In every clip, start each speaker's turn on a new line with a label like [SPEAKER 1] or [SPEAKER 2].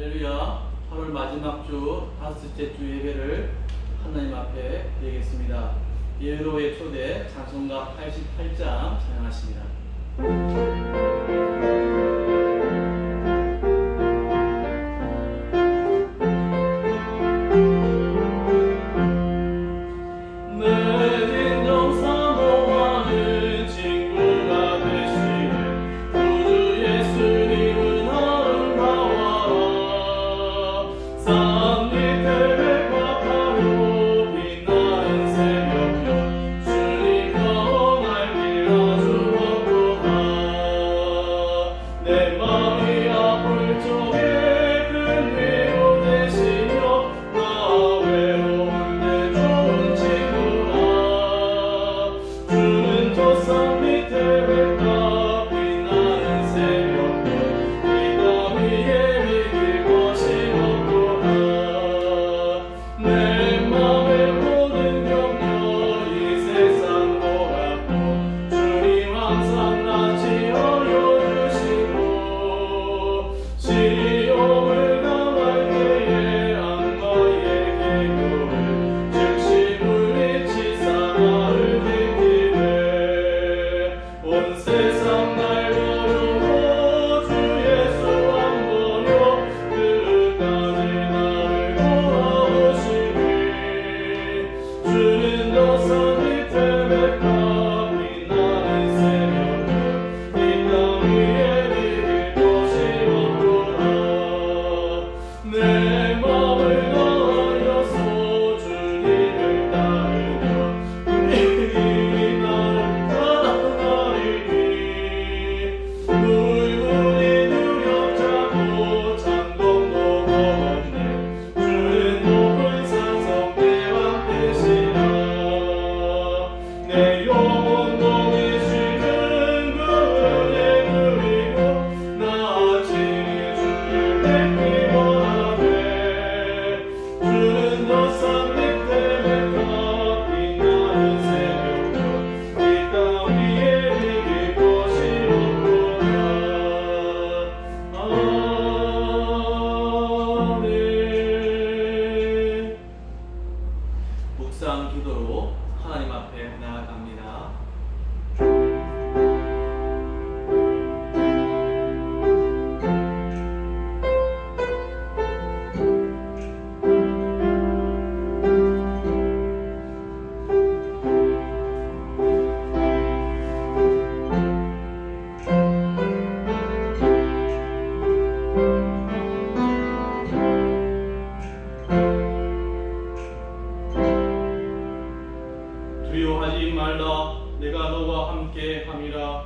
[SPEAKER 1] 할렐루야. 8월 마지막 주 다섯째 주 예배를 하나님 앞에 드리겠습니다. 예배로의 초대 찬송가 88장 찬양하십니다. 기도로 하나님 앞에 나아갑니다. 두려워하지 말라, 내가 너와 함께 함이라.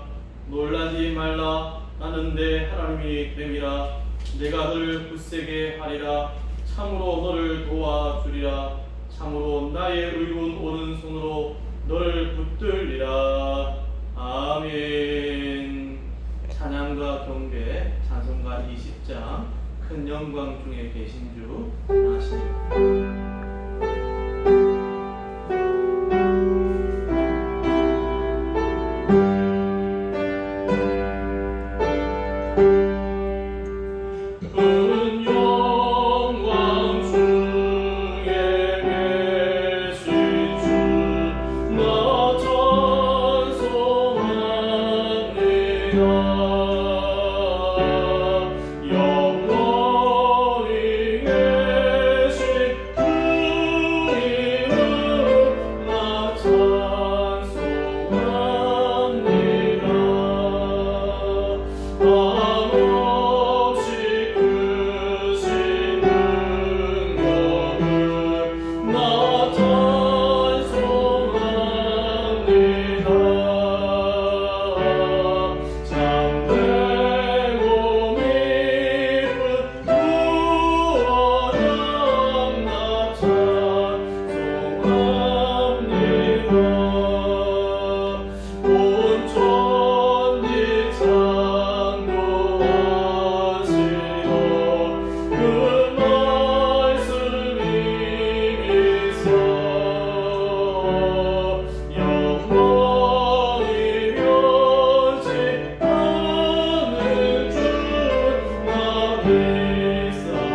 [SPEAKER 1] 놀라지 말라, 나는 내 하나님이 됨이라. 내가 너를 굳세게 하리라. 참으로 너를 도와주리라. 참으로 나의 의로운 오른손으로 너를 붙들리라. 아멘. 찬양과 경배 찬송가 20장 큰 영광 중에 계신 주 하시니라.
[SPEAKER 2] Praise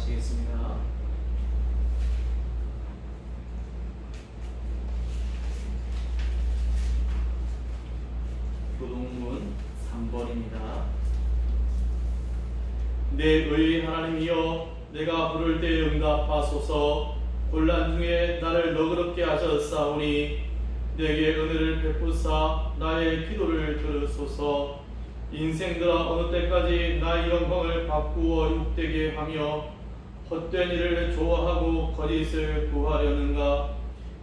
[SPEAKER 1] 하시겠습니다. 교동문 3번입니다. 내 의 하나님이여, 내가 부를 때 응답하소서. 곤란 중에 나를 너그럽게 하셨사오니 내게 은혜를 베푸사 나의 기도를 들으소서. 인생들아, 어느 때까지 나의 영광을 바꾸어 욕되게 하며 헛된 일을 좋아하고 거짓을 구하려는가?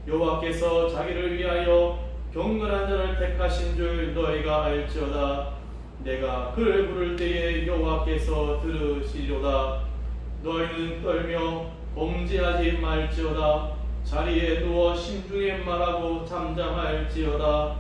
[SPEAKER 1] 여호와께서 자기를 위하여 경건한 자를 택하신 줄 너희가 알지어다. 내가 그를 부를 때에 여호와께서 들으시리로다. 너희는 떨며 범죄하지 말지어다. 자리에 누워 심중에 말하고 잠잠할지어다.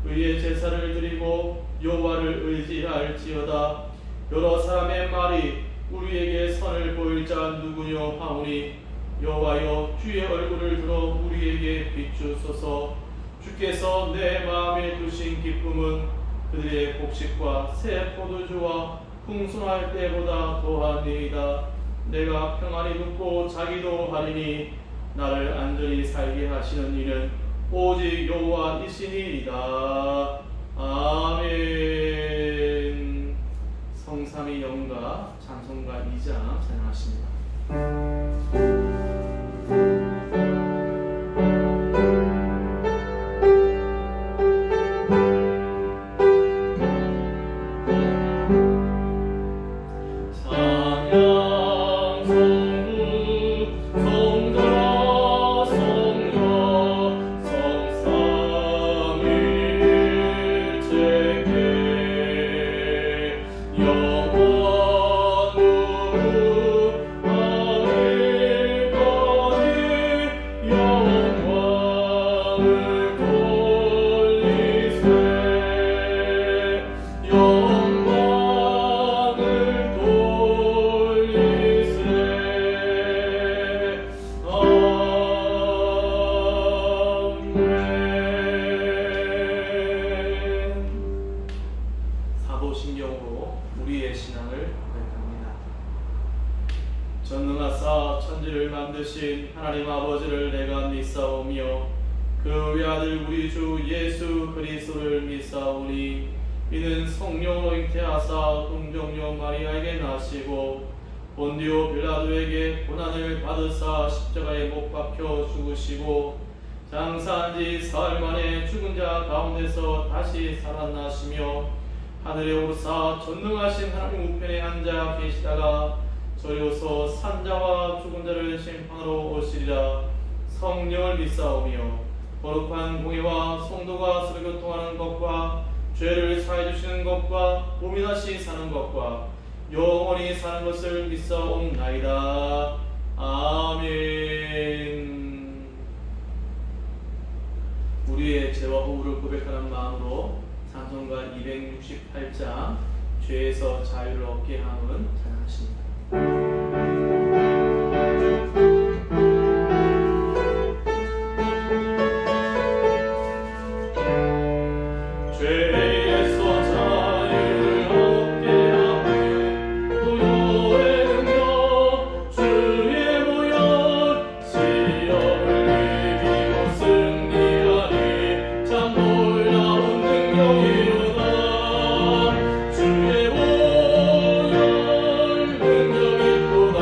[SPEAKER 1] 의의 제사를 드리고 여호와를 의지할지어다. 여러 사람의 말이 우리에게 선을 보일 자 누구뇨 하오니 여호와여, 주의 얼굴을 들어 우리에게 비추소서. 주께서 내 마음에 두신 기쁨은 그들의 곡식과 새 포도주와 풍성할 때보다 더하니이다. 내가 평안히 눕고 자기도 하리니 나를 안전히 살게 하시는 이는 오직 여호와이시니이다. 아멘. 성삼위 영가 찬송가 2장 찬양하십니다. 사도신경으로 우리의 신앙을 고백합니다. 전능하사 천지를 만드신 하나님 아버지를 내가 믿사오며 그 외아들 우리 주 예수 그리스도를 믿사오니 이는 성령으로 잉태하사 동정녀 마리아에게 나시고 본디오 빌라도에게 고난을 받으사 십자가에 못 박혀 죽으시고 장사한 지 사흘 만에 죽은 자 가운데서 다시 살아나시며 하늘에 오르사 전능하신 하나님 우편에 앉아 계시다가 저리로서 산자와 죽은 자를 심판하러 오시리라. 성령을 믿사오며 거룩한 공예와 성도가 서로 교통하는 것과 죄를 사해 주시는 것과 몸이 다시 사는 것과 영원히 사는 것을 믿사옵나이다. 아멘. 우리의 죄와 허물을 고백하는 마음으로 찬송가 268장 죄에서 자유를 얻게 하는 찬양하십니다.
[SPEAKER 2] 주의 보혈 능력이 보다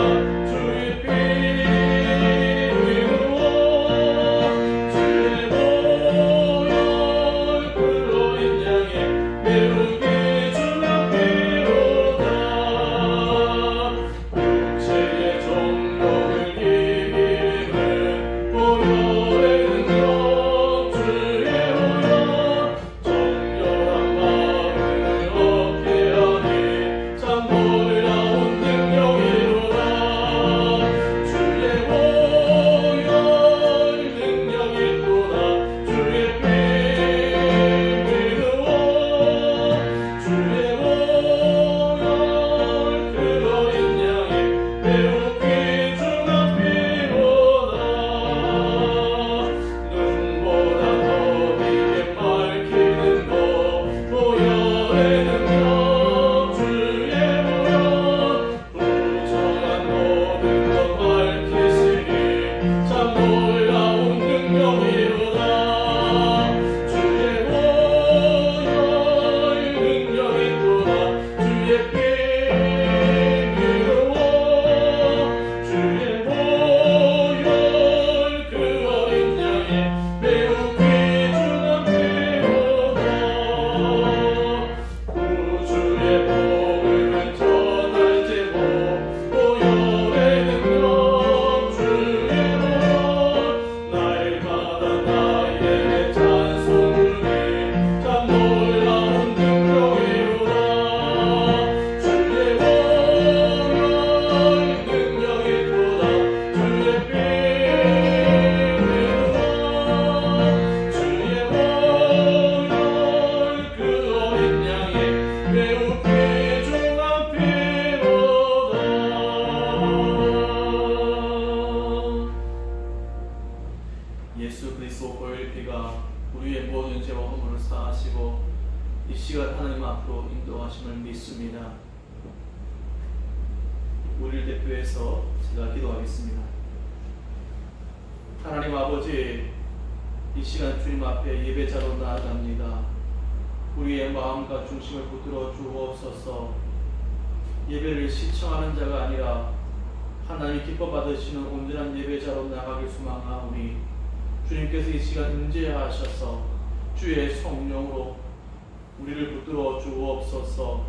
[SPEAKER 1] 시간 하나님 앞으로 인도하심을 믿습니다. 우리를 대표해서 제가 기도하겠습니다. 하나님 아버지, 이 시간 주님 앞에 예배자로 나아갑니다. 우리의 마음과 중심을 붙들어 주옵소서. 예배를 시청하는 자가 아니라 하나님이 기뻐 받으시는 온전한 예배자로 나가길 소망하오니 주님께서 이 시간 임재하셔서 주의 성령으로 우리를 붙들어 주옵소서.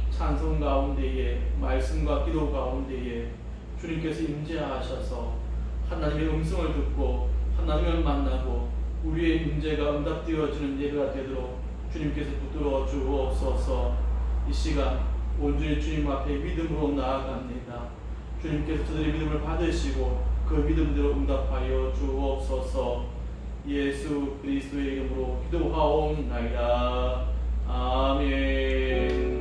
[SPEAKER 1] 찬송 가운데에 말씀과 기도 가운데에 주님께서 임재하셔서 하나님의 음성을 듣고 하나님을 만나고 우리의 문제가 응답되어지는 예배가 되도록 주님께서 붙들어 주옵소서. 이 시간 온전히 주님 앞에 믿음으로 나아갑니다. 주님께서 저들의 믿음을 받으시고 그 믿음대로 응답하여 주옵소서. 예수 그리스도의 이름으로 기도하옵나이다. 아멘.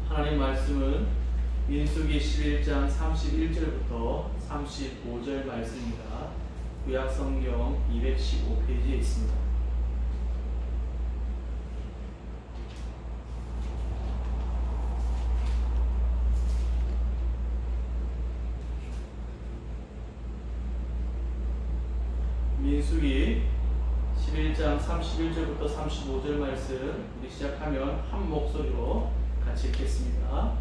[SPEAKER 1] 하나님 말씀은 민수기 11장 31절부터 35절 말씀입니다. 구약성경 215페이지에 있습니다. 민수기 11장 31절부터 35절 말씀 우리 시작하면 한 목소리로 같이 읽겠습니다.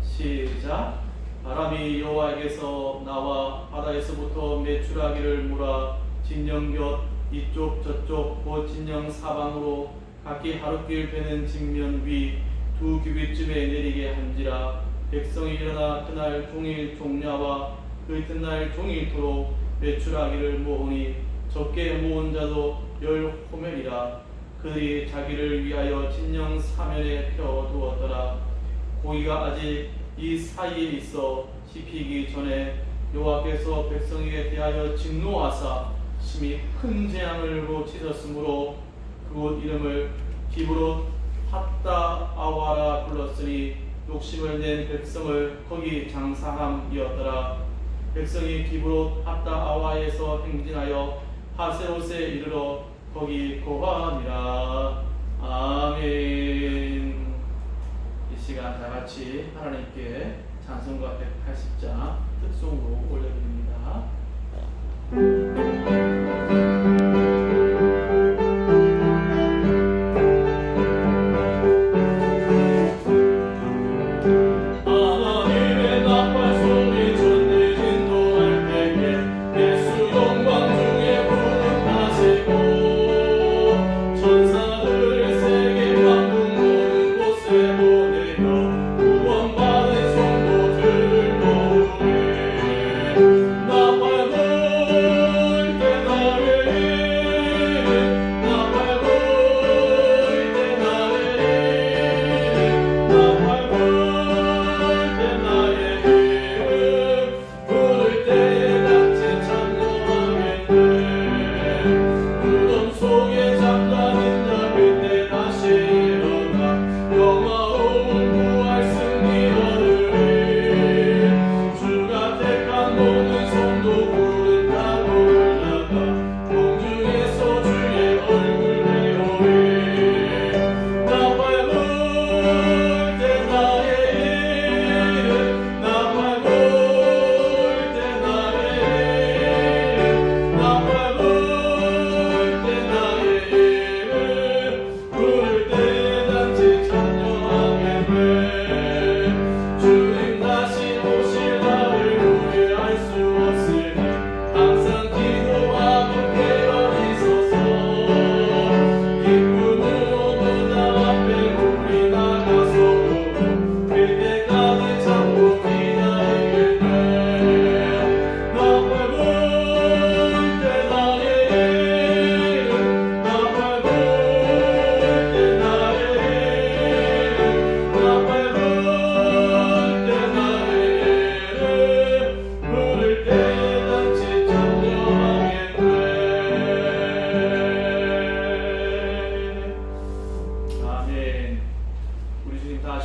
[SPEAKER 1] 시작. 바람이 여호와에게서 나와 바다에서부터 메추라기를 몰아 진영 곁 이쪽 저쪽 곧 진영 사방으로 각기 하룻길 되는 직면 위 두 규빗쯤에 내리게 한지라. 백성이 일어나 그날 종일 종야와 그 이튿날 종일토록 메추라기를 모으니 적게 모은 자도 10호멜이라. 그들이 자기를 위하여 진영 사면에 펴두었더라. 고기가 아직 이 사이에 있어 씹히기 전에 여호와께서 백성에게 대하여 진노하사 심히 큰 재앙을 고치셨으므로 그곳 이름을 기브롯 핫다 아와라 불렀으니 욕심을 낸 백성을 거기 장사함이었더라. 백성이 기브롯 핫다 아와에서 행진하여 하세롯에 이르러 거기 거하니라. 아멘. 이 시간 다같이 하나님께 찬송가 180장 특송으로 올려드립니다.
[SPEAKER 2] 나팔 불 때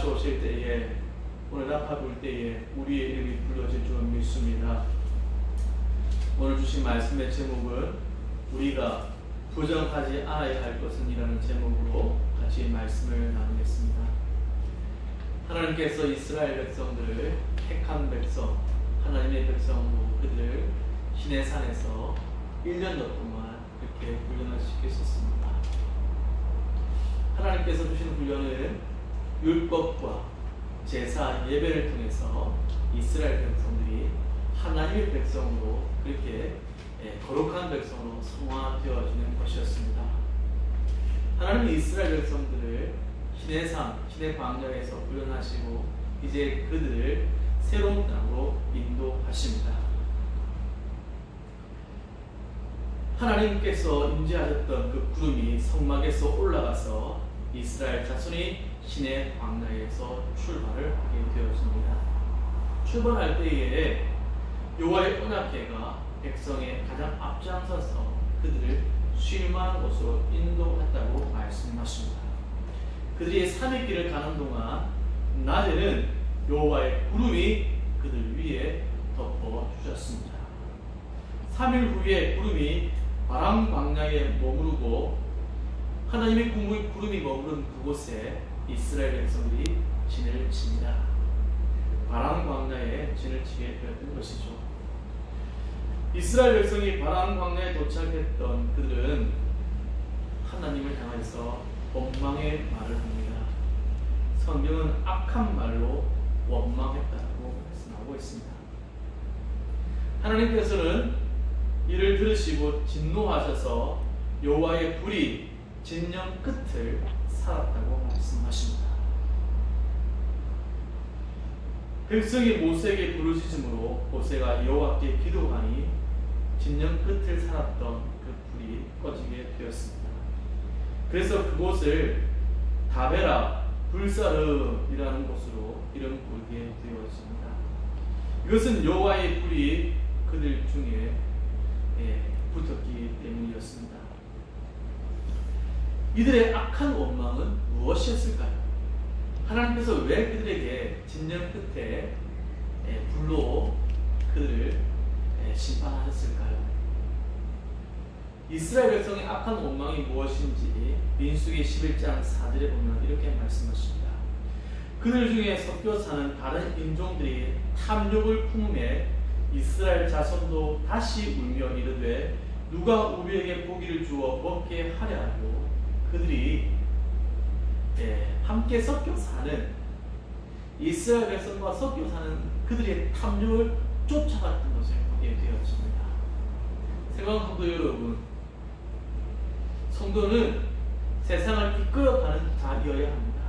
[SPEAKER 1] 다시 오실 때에 오늘 나팔 불 때에 우리의 이름이 불려질 줄 믿습니다. 오늘 주신 말씀의 제목은 우리가 부정하지 않아야 할 것은 이라는 제목으로 같이 말씀을 나누겠습니다. 하나님께서 이스라엘 백성들을 택한 백성, 하나님의 백성으로 그들을 시내산에서 1년여 동안 그렇게 훈련을 시키셨습니다. 하나님께서 주신 훈련은 율법과 제사, 예배를 통해서 이스라엘 백성들이 하나님의 백성으로 그렇게 거룩한 백성으로 성화되어지는 것이었습니다. 하나님은 이스라엘 백성들을 시내산, 시내 광야에서 훈련하시고 이제 그들을 새로운 땅으로 인도하십니다. 하나님께서 임재하셨던 그 구름이 성막에서 올라가서 이스라엘 자손이 시내 광야에서 출발을 하게 되었습니다. 출발할 때에 여호와의 언약궤가 백성의 가장 앞장서서 그들을 쉴만한 곳으로 인도했다고 말씀하십니다. 그들이 3일 길을 가는 동안 낮에는 여호와의 구름이 그들 위에 덮어 주셨습니다. 3일 후에 구름이 바람 광야에 머무르고 하나님의 구름이 머무른 그곳에 이스라엘 백성들이 진을 칩니다. 바람 광야에 진을 치게 되었던 것이죠. 이스라엘 백성이 바람 광야에 도착했던 그들은 하나님을 향해서 원망의 말을 합니다. 성경은 악한 말로 원망했다고 말씀하고 있습니다. 하나님께서는 이를 들으시고 진노하셔서 여호와의 불이 진영 끝을 살았다고 말씀하십니다. 백성이 모세에게 부르짖음으로 모세가 여호와께 기도하니 진영 끝을 살았던 그 불이 꺼지게 되었습니다. 그래서 그곳을 다베라 불사르이라는 곳으로 이름 부르게 되었습니다. 이것은 여호와의 불이 그들 중에 붙었기 때문이었습니다. 이들의 악한 원망은 무엇이었을까요? 하나님께서 왜 그들에게 진영 끝에 불로 그들을 심판하셨을까요? 이스라엘 백성의 악한 원망이 무엇인지 민수기 11장 4절에 보면 이렇게 말씀하십니다. 그들 중에 섞여 사는 다른 인종들이 탐욕을 품음에 이스라엘 자손도 다시 울며 이르되 누가 우리에게 고기를 주어 먹게 하려 하고 그들이 함께 섞여 사는 이스라엘 백성과 섞여 사는 그들의 탐욕을 쫓아갔던 것을 보게 되었습니다. 사랑하는 성도 여러분, 성도는 세상을 이끌어가는 자이어야 합니다.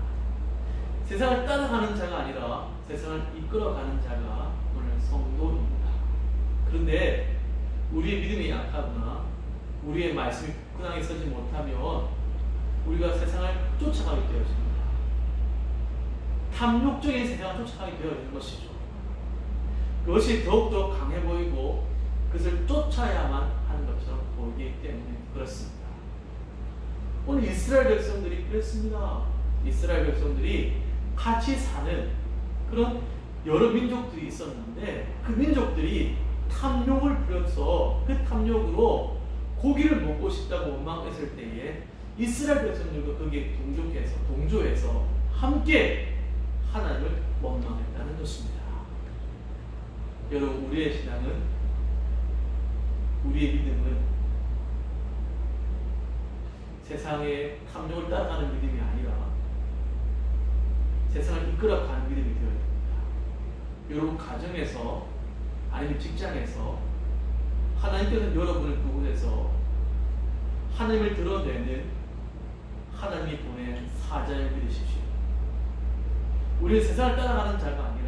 [SPEAKER 1] 세상을 따라가는 자가 아니라 세상을 이끌어가는 자가 오늘 성도입니다. 그런데 우리의 믿음이 약하거나 우리의 말씀이 굳건하게 서지 못하면 우리가 세상을 쫓아가게 되어집니다. 탐욕적인 세상을 쫓아가게 되어 있는 것이죠. 그것이 더욱더 강해 보이고 그것을 쫓아야만 하는 것처럼 보이기 때문에 그렇습니다. 오늘 이스라엘 백성들이 그랬습니다. 이스라엘 백성들이 같이 사는 그런 여러 민족들이 있었는데 그 민족들이 탐욕을 부려서 그 탐욕으로 고기를 먹고 싶다고 원망했을 때에 이스라엘 백성들과 거기에 동조해서 함께 하나님을 원망했다는 것입니다. 여러분, 우리의 신앙은, 우리의 믿음은 세상의 탐욕을 따라가는 믿음이 아니라 세상을 이끌어가는 믿음이 되어야 됩니다. 여러분 가정에서 아니면 직장에서 하나님께서 여러분을 그곳에서 하나님을 드러내는 하나님이 보낸 사자를 믿으십시오. 우리는 세상을 따라가는 자가 아니라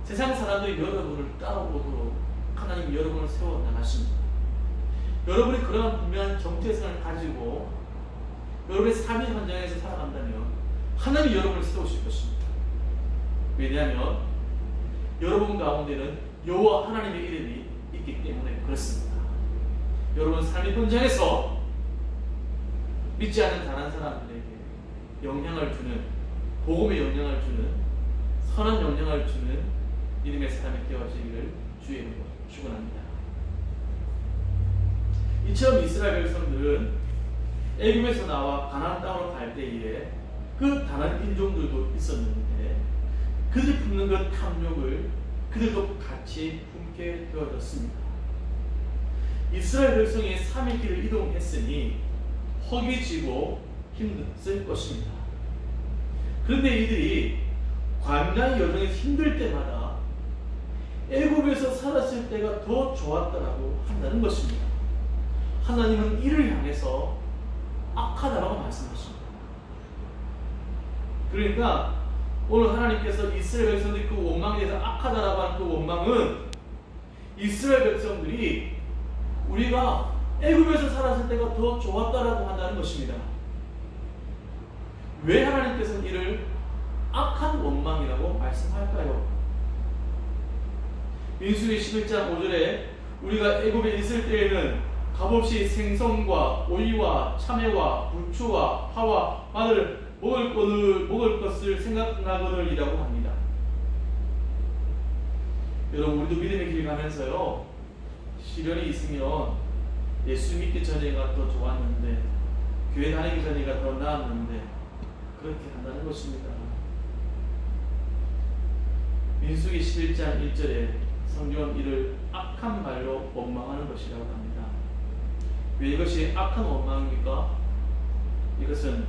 [SPEAKER 1] 세상 사람들이 여러분을 따라오도록 하나님이 여러분을 세워나가십니다. 여러분이 그러한 분명한 정체성을 가지고 여러분의 삶의 현장에서 살아간다면 하나님이 여러분을 세우실 것입니다. 왜냐하면 여러분 가운데는 여호와 하나님의 이름이 있기 때문에 그렇습니다. 여러분 삶의 현장에서 믿지 않는 다른 사람들에게 영향을 주는 복음의 영향을 주는 선한 영향을 주는 믿음의 사람이 되어지기를 주의 이름으로 축원합니다. 이처럼 이스라엘 백성들은 애굽에서 나와 가나안 땅으로 갈 때에 그 다른 인종들도 있었는데 그들이 품는 그 탐욕을 그들도 같이 품게 되어졌습니다. 이스라엘 백성이 3일 길을 이동했으니 허기지고 힘들었을 것입니다. 그런데 이들이 광야의 여정에서 힘들 때마다 애굽에서 살았을 때가 더 좋았다라고 한다는 것입니다. 하나님은 이를 향해서 악하다라고 말씀하십니다. 그러니까 오늘 하나님께서 이스라엘 백성들이 그 원망에 대해서 악하다라고 하는 그 원망은 이스라엘 백성들이 우리가 애굽에서 살았을 때가 더 좋았다라고 한다는 것입니다. 왜 하나님께서는 이를 악한 원망이라고 말씀할까요? 민수기 11장 5절에 우리가 애굽에 있을 때에는 값없이 생선과 오이와 참외와 부추와 파와 마늘을 먹을 것을 생각나거늘이라고 합니다. 여러분, 우리도 믿음의 길 가면서요, 시련이 있으면 예수 믿기 전에가 더 좋았는데, 교회 다니기 전에가 더 나았는데, 그렇게 한다는 것입니다. 민수기 11장 1절에 성경은 이를 악한 말로 원망하는 것이라고 합니다. 왜 이것이 악한 원망입니까? 이것은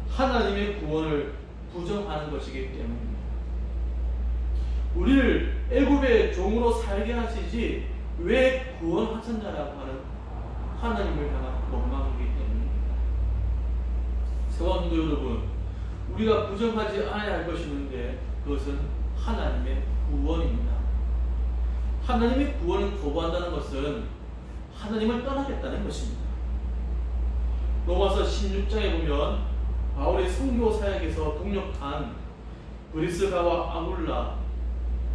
[SPEAKER 1] 하나님의 구원을 부정하는 것이기 때문입니다. 우리를 애굽의 종으로 살게 하시지 왜 구원하셨냐라고 하는 하나님을 향한 원망이기 때문입니다. 성도 여러분, 우리가 부정하지 않아야 할 것이 있는데 그것은 하나님의 구원입니다. 하나님의 구원을 거부한다는 것은 하나님을 떠나겠다는 것입니다. 로마서 16장에 보면 바울의 선교 사역에서 동력한 브리스가와 아굴라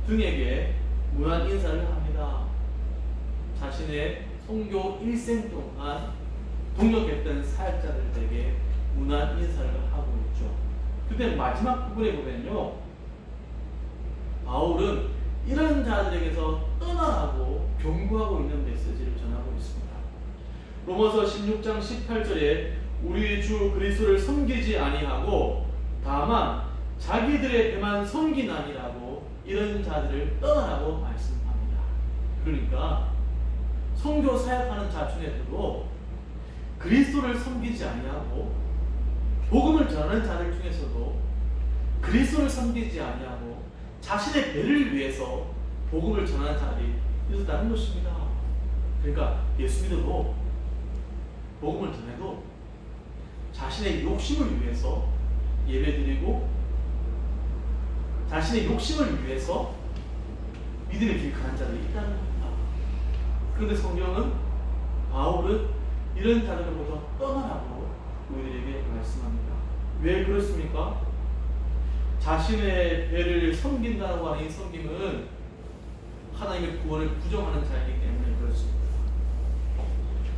[SPEAKER 1] 등에게 무난 인사를 합니다. 자신의 선교 일생 동안 동력했던 사역자들에게 무난 인사를 하고 있죠. 그때 마지막 부분에 보면요, 바울은 이런 자들에게서 떠나라고 경고하고 있는 메시지를 전하고 있습니다. 로마서 16장 18절에 우리 주 그리스도를 섬기지 아니하고 다만 자기들의 배만 섬기나니라고 이런 자들을 떠나라고 말씀합니다. 그러니까 선교 사역하는 자 중에서도 그리스도를 섬기지 아니하고 복음을 전하는 자들 중에서도 그리스도를 섬기지 아니하고 자신의 배를 위해서 복음을 전하는 자들이 있었다는 것입니다. 그러니까 예수 믿어도 복음을 전해도 자신의 욕심을 위해서 예배드리고 자신의 욕심을 위해서 믿음의 길 가는 자들이 있다는 겁니다. 그런데 성경은 바울은 이런 자들로부터 떠나라고 우리에게 말씀합니다. 왜 그렇습니까? 자신의 배를 섬긴다고 하는 이 섬김은 하나님의 구원을 부정하는 자이기 때문에 그렇습니다.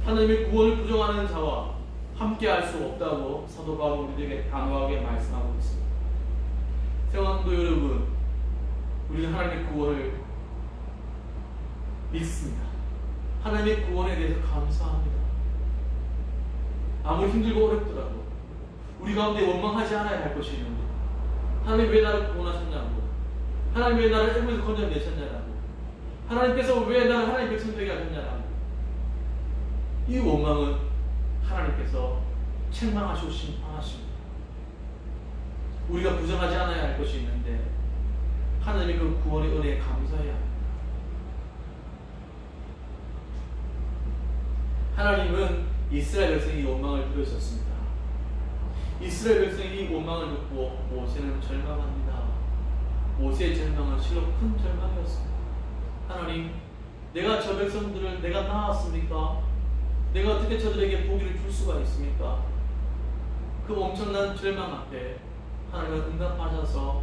[SPEAKER 1] 하나님의 구원을 부정하는 자와 함께 할 수 없다고 사도 바울은 우리에게 단호하게 말씀하고 있습니다. 성도 여러분, 우리는 하나님의 구원을 믿습니다. 하나님의 구원에 대해서 감사합니다. 아무리 힘들고 어렵더라도 우리 가운데 원망하지 않아야 할 것이 있는데 하나님 왜 나를 구원하셨냐고, 하나님 왜 나를 애굽에서 건져내셨냐고, 하나님께서 왜 나를 하나님 백성 되게 하셨냐고, 이 원망은 하나님께서 책망하시고 심판하십니다. 우리가 부정하지 않아야 할 것이 있는데 하나님의 그 구원의 은혜에 감사해야 합니다. 하나님은 이스라엘 백성이 이 원망을 들으셨습니다. 이스라엘 백성이 이 원망을 듣고 모세는 절망합니다. 모세의 절망은 실로 큰 절망이었습니다. 하나님, 내가 저 백성들을 내가 낳았습니까? 내가 어떻게 저들에게 보기를 줄 수가 있습니까? 그 엄청난 절망 앞에 하나님은 응답하셔서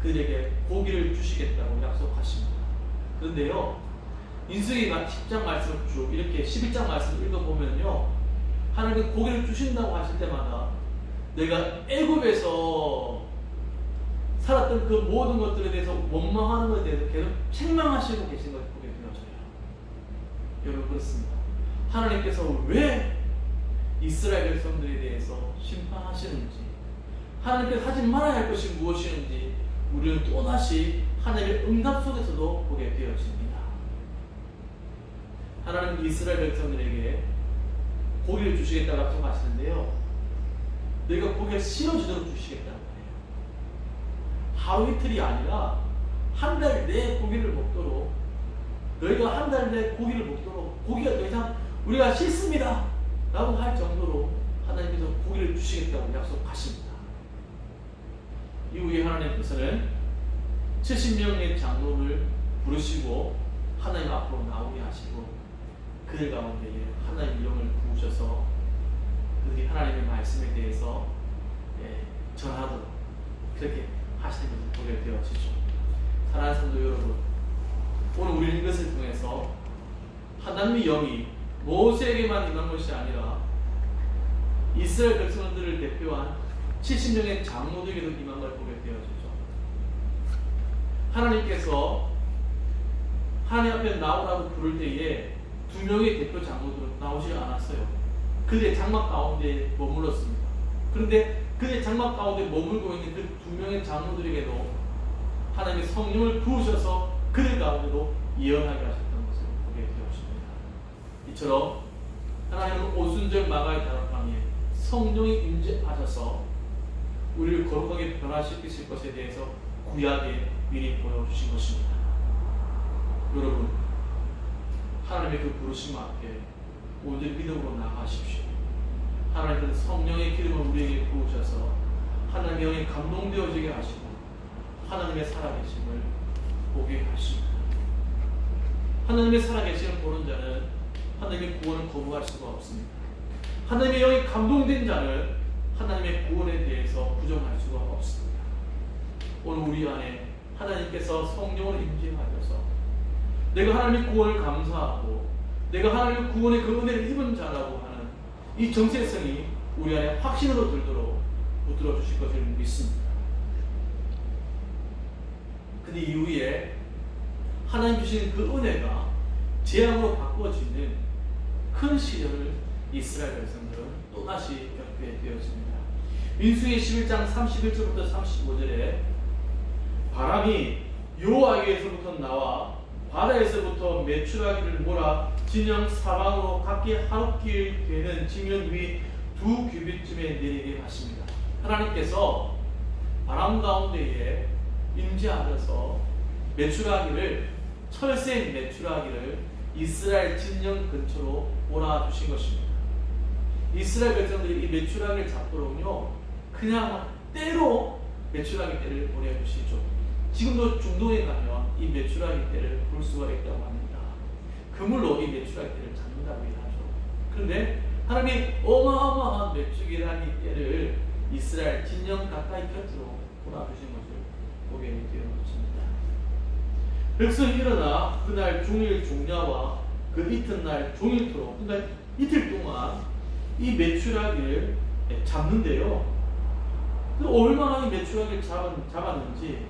[SPEAKER 1] 그들에게 보기를 주시겠다고 약속하십니다. 그런데요, 민수기 10장 말씀을 쭉 이렇게 11장 말씀을 읽어보면요, 하나님은 보기를 주신다고 하실 때마다 내가 애굽에서 살았던 그 모든 것들에 대해서 원망하는 것에 대해서 계속 책망하시고 계신 것을 보게 되어져요. 여러분, 그렇습니다. 하나님께서 왜 이스라엘 백성들에 대해서 심판하시는지, 하나님께서 하지 말아야 할 것이 무엇이는지 우리는 또다시 하나님의 응답 속에서도 보게 되어집니다. 하나님 이스라엘 백성들에게 고기를 주시겠다고 약속하시는데요, 너희가 고기가 씌어지도록 주시겠다는 거예요. 하루 이틀이 아니라 한 달 내에 고기를 먹도록, 너희가 한 달 내에 고기를 먹도록, 고기가 더 이상 우리가 싫습니다 라고 할 정도로 하나님께서 고기를 주시겠다고 약속하십니다. 이후에 하나님께서는 70명의 장로를 부르시고 하나님 앞으로 나오게 하시고 그들 가운데에 하나님의 영을 부으셔서 그들이 하나님의 말씀에 대해서 전하도록 그렇게 하시는 것을 보게 되어지죠. 사랑하는 성도 여러분, 오늘 우리는 이것을 통해서 하나님의 영이 모세에게만 임한 것이 아니라 이스라엘 백성들을 대표한 70명의 장로들에게도 임한 걸 보게 되어지죠. 하나님께서 하나님 앞에 나오라고 부를 때에 2명의 대표 장로들은 나오지 않았어요. 그들의 장막 가운데 머물렀습니다. 그런데 그들의 장막 가운데 머물고 있는 그 2명의 장로들에게도 하나님의 성령을 부으셔서 그들 가운데로 예언하게 하셨던 것을 보게 되었습니다. 이처럼 하나님은 오순절 마가의 다락방에 성령이 임재하셔서 우리를 거룩하게 변화시키실 것에 대해서 구약에 미리 보여주신 것입니다. 여러분, 하나님의 그 부르심 앞에 온전히 믿음으로 나가십시오. 하나님께서 성령의 기름을 우리에게 부으셔서 하나님의 영에 감동되어지게 하시고 하나님의 살아계심을 보게 하십니다. 하나님의 살아계심을 보는 자는 하나님의 구원을 거부할 수가 없습니다. 하나님의 영에 감동된 자는 하나님의 구원에 대해서 부정할 수가 없습니다. 오늘 우리 안에 하나님께서 성령을 임재하셔서 내가 하나님의 구원을 감사하고 내가 하나님의 구원의 그 은혜를 입은 자라고 하는 이 정체성이 우리 안에 확신으로 들도록 붙들어 주실 것을 믿습니다. 근데 이후에 하나님 주신 그 은혜가 재앙으로 바꿔지는 큰 시련을 이스라엘 백성들은 또다시 겪게 되었습니다. 민수기 11장 31절부터 35절에 바람이 여호와에게서부터 나와 바다에서부터 메추라기를 몰아 진영 사방으로 각기 하루길 되는 지면 위 2규빗쯤에 내리게 하십니다. 하나님께서 바람 가운데에 임재하셔서 메추라기를, 철새인 메추라기를 이스라엘 진영 근처로 몰아주신 것입니다. 이스라엘 백성들이 이 메추라기를 잡도록요, 그냥 때로 메추라기 떼를 보내주시죠. 지금도 중동에 가면 이 메추라기 떼를 볼 수가 있다고 합니다. 그물로 이 메추라기 떼를 잡는다고 하죠. 그런데 하나님이 어마어마한 메추라기 떼를 이스라엘 진영 가까이 곁으로 몰아주신 것을 보게 되었습니다. 백성이 일어나 그날 종일 종야와 그 이튿날 종일토록, 그러니까 이틀 동안 이 메추라기를 잡는데요. 얼마나 이 메추라기를 잡았는지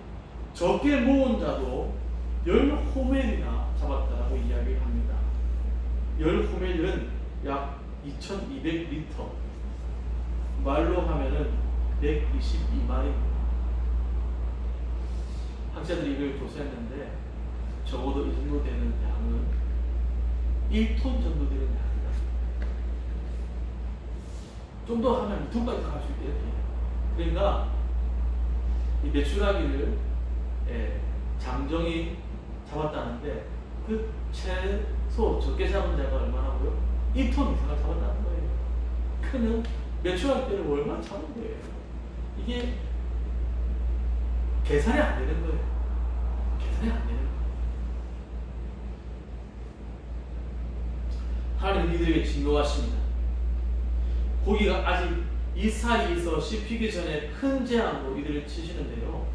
[SPEAKER 1] 적게 모은 자도 10호멜이나 잡았다라고 이야기를 합니다. 10호멜은 약 2200리터, 말로 하면은 122마리입니다. 학자들이 이걸 조사했는데 적어도 이 정도 되는 양은 1톤 정도 되는 양이다. 좀 더 하면 2톤까지 갈 수 있대요. 그러니까 이 메추라기를 장정이 잡았다는데 그 최소 적게 잡은 자가 얼마나고요? 1톤 이상을 잡았다는 거예요. 그러면 메추라기 떼를 얼마나 잡은 거예요? 이게 계산이 안 되는 거예요. 계산이 안 되는 거예요. 하나님은 이들에게 증거하십니다. 고기가 아직 이 사이에서 씹히기 전에 큰 재앙으로 이들을 치시는데요.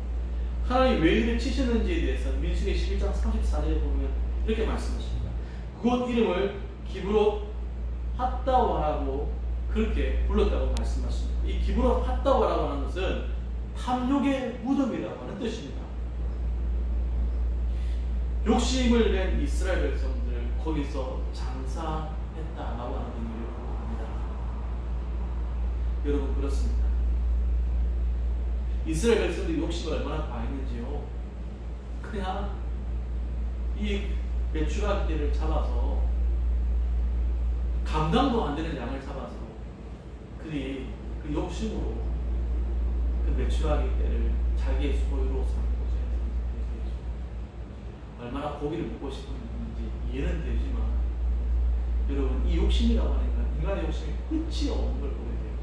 [SPEAKER 1] 하나님이 왜 이들을 치시는지에 대해서 민수기 11장 34절에 보면 이렇게 말씀하십니다. 그곳 이름을 기브롯 핫다와라고 그렇게 불렀다고 말씀하십니다. 이 기브롯 핫다와라고 하는 것은 탐욕의 무덤이라고 하는 뜻입니다. 욕심을 낸 이스라엘 백성들 거기서 장사했다라고 하는 의미를 합니다. 여러분, 그렇습니다. 이스라엘 백성들이 욕심을 얼마나 과했는지요. 그냥 이 메추라기를 잡아서 감당도 안 되는 양을 잡아서 그들이 그 욕심으로 그 메추라기 떼를 자기의 소유로 삼고 얼마나 고기를 먹고 싶었는지 이해는 되지만, 여러분, 이 욕심이라고 하니까 인간의 욕심이 끝이 없는 걸 보게 돼요.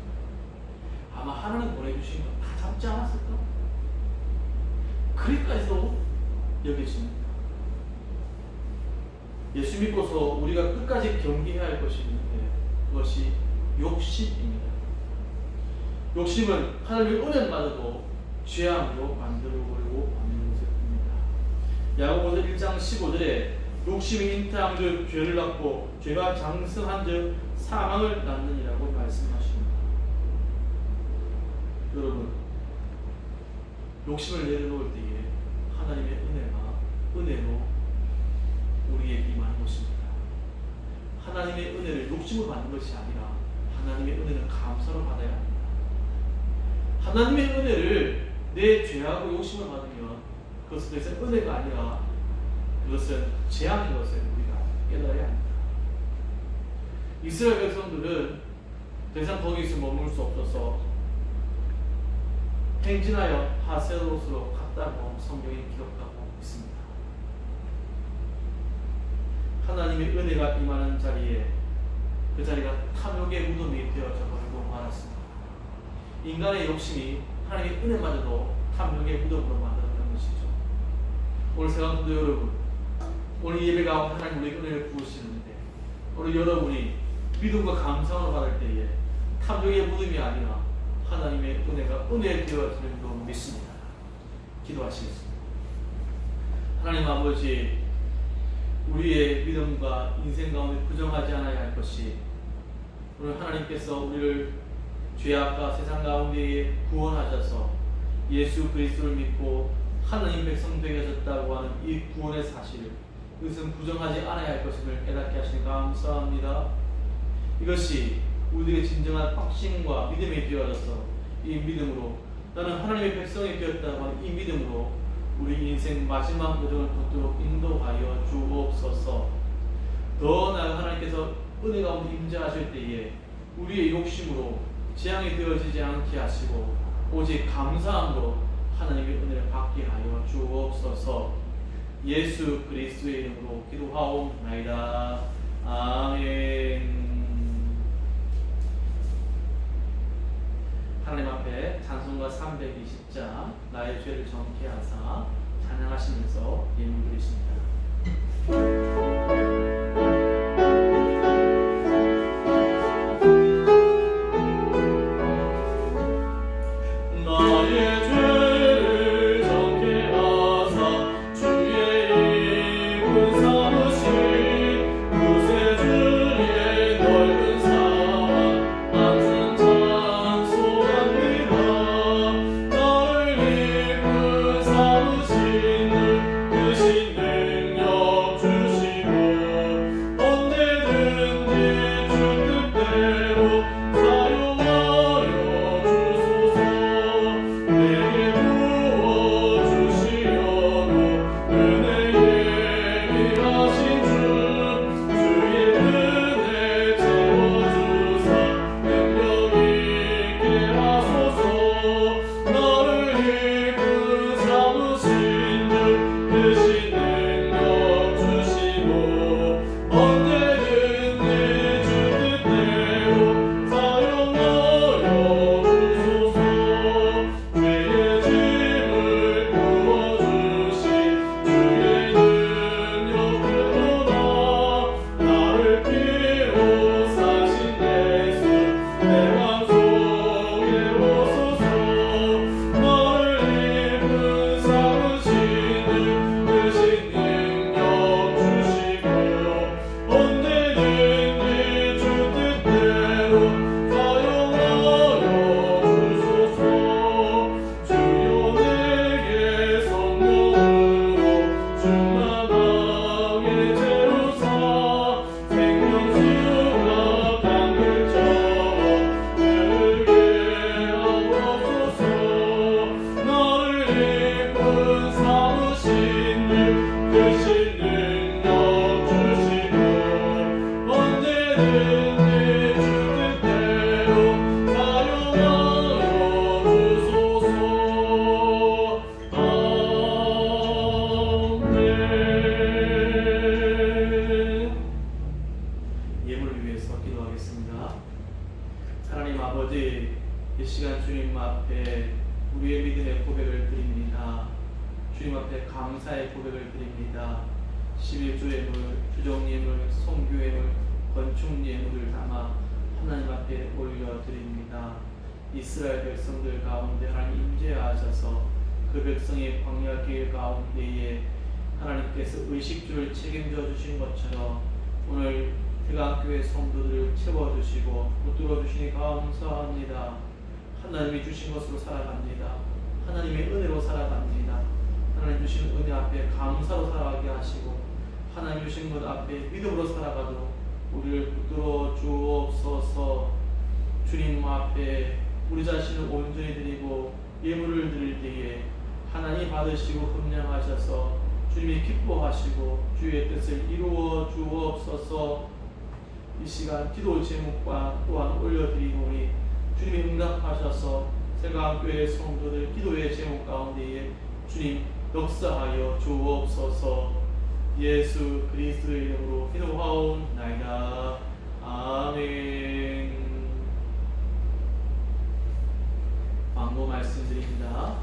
[SPEAKER 1] 아마 하나님 보내주신 거 다 잡지 않았을까? 그리까지도 여기십니다. 예수 믿고서 우리가 끝까지 경계해야 할 것이 있는데 그것이 욕심입니다. 욕심은 하나님의 은혜마저도 죄악으로 만들어버리고 만드는 것입니다. 야고보서 1장 15절에 욕심이 잉태한 즉 죄를 낳고 죄가 장성한 즉 사망을 낳느니라고 말씀하십니다. 여러분, 욕심을 내려놓을 때에 하나님의 은혜로 우리에게 임하는 것입니다. 하나님의 은혜를 욕심으로 받는 것이 아니라 하나님의 은혜는 감사로 받아야 합니다. 하나님의 은혜를 내 죄하고 욕심을 받으면 그것은 더 이상 은혜가 아니라 그것은 재앙인 것을 우리가 깨달아야 합니다. 이스라엘 백성들은 더 이상 거기서 머물 수 없어서 행진하여 하세롯으로 갔다고 성경이 기록하고 있습니다. 하나님의 은혜가 임하는 자리에 그 자리가 탐욕의 무덤이 되어져 버리고 말았습니다. 인간의 욕심이 하나님의 은혜마저도 탐욕의 무덤으로 만들어가는 것이죠. 오늘 생각도 여러분, 오늘 예배 가운데 하나님 우리에게 은혜를 부으시는데 오늘 여러분이 믿음과 감사함을 받을 때에 탐욕의 무덤이 아니라 하나님의 은혜가 은혜에 되어지는 줄 믿습니다. 기도하시겠습니다. 하나님 아버지, 우리의 믿음과 인생 가운데 부정하지 않아야 할 것이, 오늘 하나님께서 우리를 죄악과 세상 가운데에 구원하셔서 예수 그리스도를 믿고 하나님 백성 되게 하셨다고 하는 이 구원의 사실을, 이것은 부정하지 않아야 할 것임을 깨닫게 하시니 감사합니다. 이것이 우리에게 진정한 확신과 믿음이 되어져서 이 믿음으로 나는 하나님의 백성이 되었다고 하는 이 믿음으로 우리 인생 마지막 여정을 걷도록 인도하여 주옵소서. 더 나아가 하나님께서 은혜 가운데 임재하실 때에 우리의 욕심으로 재앙이 되어지지 않게 하시고 오직 감사함으로 하나님의 은혜를 받게 하여 주옵소서. 예수 그리스도의 이름으로 기도하옵나이다. 아멘. 하나님 앞에 찬송가 320장 나의 죄를 정케 하사 찬양하시면서 예물 드리십니다.
[SPEAKER 2] 능력 주시고
[SPEAKER 1] 이 시간 주님 앞에 우리의 믿음의 고백을 드립니다. 주님 앞에 감사의 고백을 드립니다. 11조 예물, 주종 예물, 성교 예물, 건축 예물을 담아 하나님 앞에 올려드립니다. 이스라엘 백성들 가운데 하나님 임재하셔서 그 백성의 광야 길 가운데에 하나님께서 의식주를 책임져 주신 것처럼 오늘 대강교회 성도들을 채워주시고 붙들어 주시니 감사합니다. 하나님이 주신 것으로 살아갑니다. 하나님의 은혜로 살아갑니다. 하나님 주신 은혜 앞에 감사로 살아가게 하시고 하나님 주신 것 앞에 믿음으로 살아가도록 우리를 붙들어 주옵소서. 주님 앞에 우리 자신을 온전히 드리고 예물을 드릴 때에 하나님 받으시고 흠량하셔서 주님이 기뻐하시고 주의 뜻을 이루어 주옵소서. 이 시간 기도 제목과 또한 올려드리오니 주님이 응답하셔서 세강교회 성도들 기도의 제목 가운데에 주님 역사하여 주옵소서. 예수 그리스도의 이름으로 기도하옵나이다. 아멘. 광고 말씀드립니다.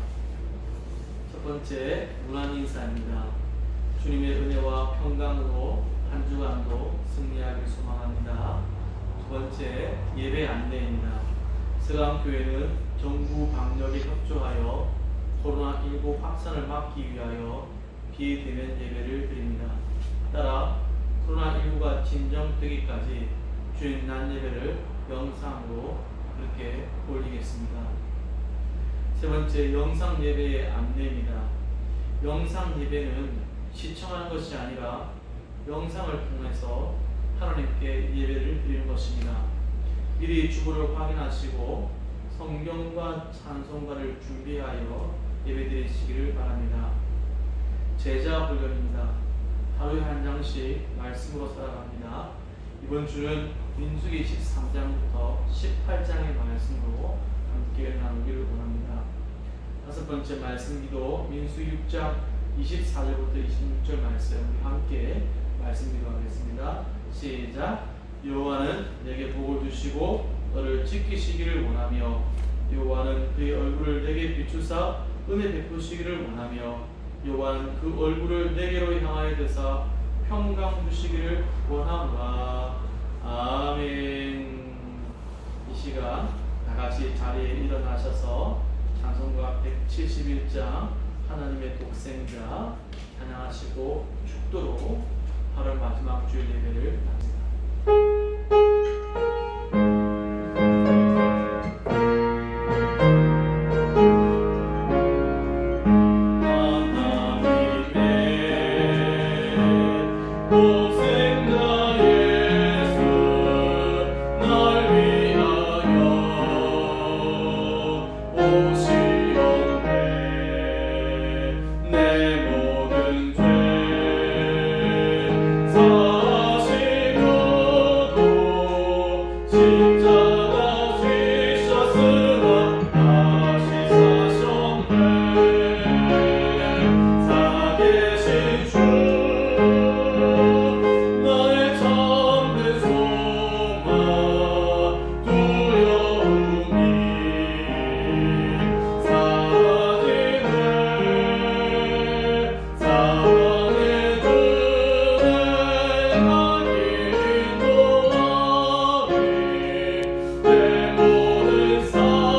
[SPEAKER 1] 첫 번째 문안 인사입니다. 주님의 은혜와 평강으로 한 주간도 승리하길 소망합니다. 두 번째 예배 안내입니다. 세강교회는 정부 방역에 협조하여 코로나19 확산을 막기 위하여 비대면 예배를 드립니다. 따라 코로나19가 진정되기까지 주일 낮 예배를 영상으로 그렇게 올리겠습니다. 세 번째 영상 예배의 안내입니다. 영상 예배는 시청하는 것이 아니라 영상을 통해서 하나님께 예배를 드리는 것입니다. 미리 주보를 확인하시고 성경과 찬송가를 준비하여 예배 드리시기를 바랍니다. 제자 훈련입니다. 하루에 한 장씩 말씀으로 살아갑니다. 이번 주는 민수기 13장부터 18장의 말씀으로 함께 나누기를 원합니다. 다섯 번째 말씀 기도 민수기 6장 24절부터 26절 말씀 우리 함께 말씀 기도하겠습니다. 시작. 여호와는 내게 복을 주시고 너를 지키시기를 원하며 여호와는 그의 얼굴을 내게 비추사 은혜 베푸시기를 원하며 여호와는 그 얼굴을 내게로 향하여 드사 평강 주시기를 원하노라. 아멘. 이 시간 다같이 자리에 일어나셔서 찬송가 171장 하나님의 독생자 찬양하시고 축도로 8월 마지막 주일 예배를 마칩니다.
[SPEAKER 2] 내 모든 삶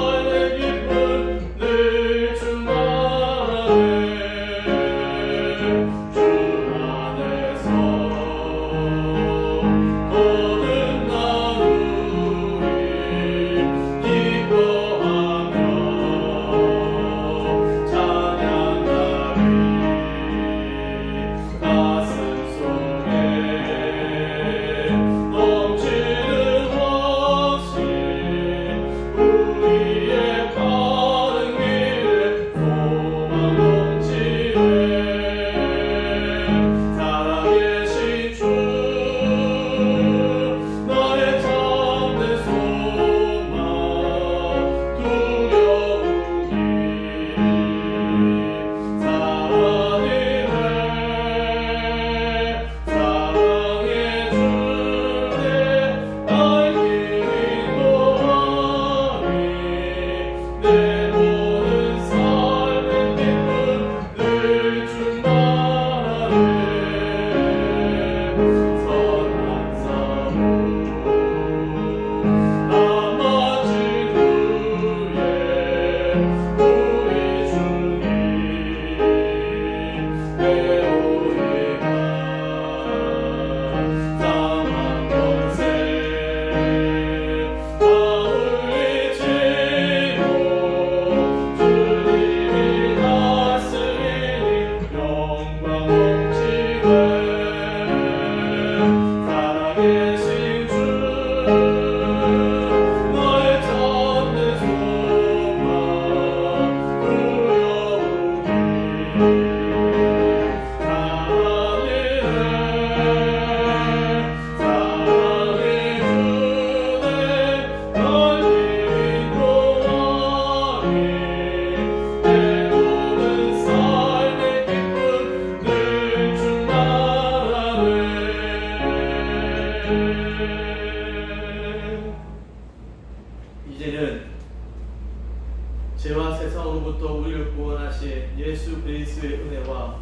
[SPEAKER 1] 죄와 세상으로부터 우리를 구원하신 예수 그리스도의 은혜와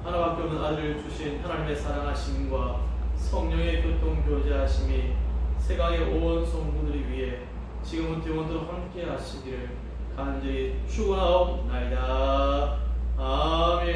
[SPEAKER 1] 하나밖에 없는 아들을 주신 하나님의 사랑하심과 성령의 교통교제하심이 세상의 온 성도들을 위해 지금부터 영원토록 함께 하시기를 간절히 축원하옵나이다. 아멘.